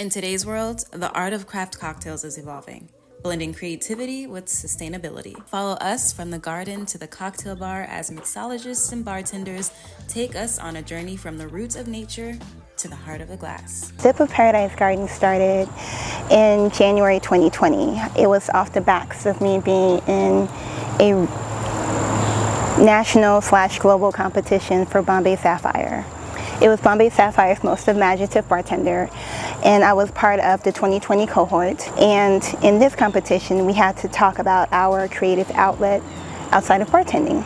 In today's world, the art of craft cocktails is evolving, blending creativity with sustainability. Follow us from the garden to the cocktail bar as mixologists and bartenders take us on a journey from the roots of nature to the heart of the glass. Sip of Paradise Garden started in January 2020. It was off the backs of me being in a national/global competition for Bombay Sapphire. It was Bombay Sapphire's most imaginative bartender, and I was part of the 2020 cohort. And in this competition, we had to talk about our creative outlet outside of bartending.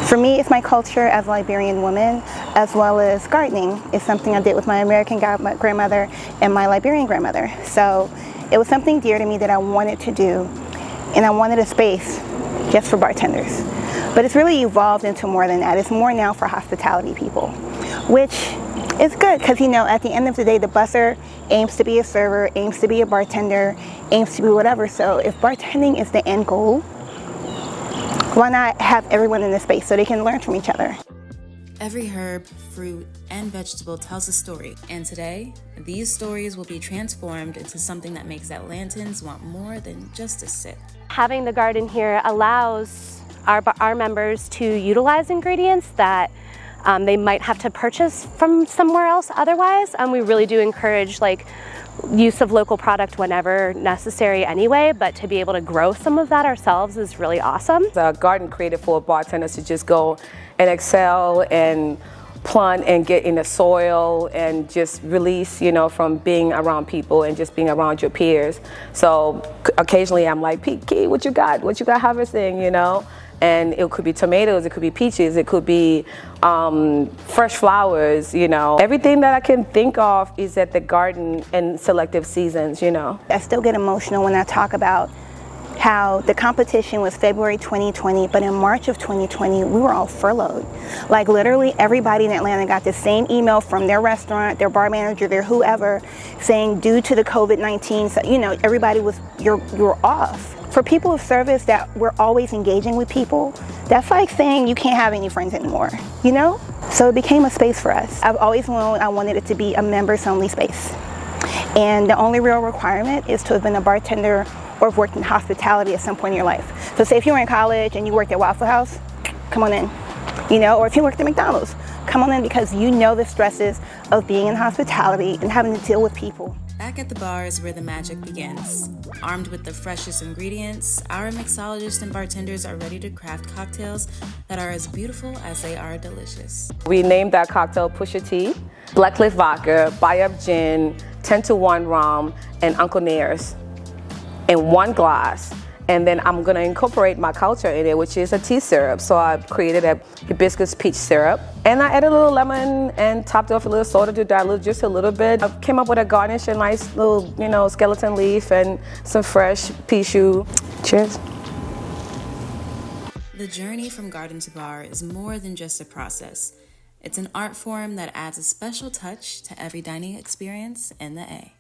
For me, it's my culture as a Liberian woman, as well as gardening. It's something I did with my American grandmother and my Liberian grandmother. So it was something dear to me that I wanted to do, and I wanted a space just for bartenders. But it's really evolved into more than that. It's more now for hospitality people, which is good because, at the end of the day, the busser aims to be a server, aims to be a bartender, aims to be whatever. So if bartending is the end goal, why not have everyone in the space so they can learn from each other? Every herb, fruit, and vegetable tells a story, and today, these stories will be transformed into something that makes Atlantans want more than just a sip. Having the garden here allows our members to utilize ingredients that they might have to purchase from somewhere else otherwise. We really do encourage use of local product whenever necessary anyway, but to be able to grow some of that ourselves is really awesome. The garden created for bartenders to just go and excel and plant and get in the soil and just release, from being around people and just being around your peers. So occasionally I'm like, Key, what you got? What you got harvesting, And it could be tomatoes, it could be peaches, it could be fresh flowers, Everything that I can think of is at the garden in selective seasons, I still get emotional when I talk about how the competition was February 2020, but in March of 2020, we were all furloughed. Literally everybody in Atlanta got the same email from their restaurant, their bar manager, their whoever, saying due to the COVID-19, so, everybody you're off. For people of service that we're always engaging with people, that's like saying you can't have any friends anymore, So it became a space for us. I've always known I wanted it to be a members-only space. And the only real requirement is to have been a bartender or have worked in hospitality at some point in your life. So say if you were in college and you worked at Waffle House, come on in. Or if you worked at McDonald's, come on in because you know the stresses of being in hospitality and having to deal with people. Back at the bar is where the magic begins. Armed with the freshest ingredients, our mixologists and bartenders are ready to craft cocktails that are as beautiful as they are delicious. We named that cocktail Pusha T, Black Cliff Vodka, Buy-Up Gin, 10-to-1 Rum, and Uncle Nair's in one glass. And then I'm gonna incorporate my culture in it, which is a tea syrup. So I created a hibiscus peach syrup. And I added a little lemon and topped off a little soda to dilute just a little bit. I came up with a garnish, a nice little, skeleton leaf and some fresh pishu. Cheers. The journey from garden to bar is more than just a process. It's an art form that adds a special touch to every dining experience in the A.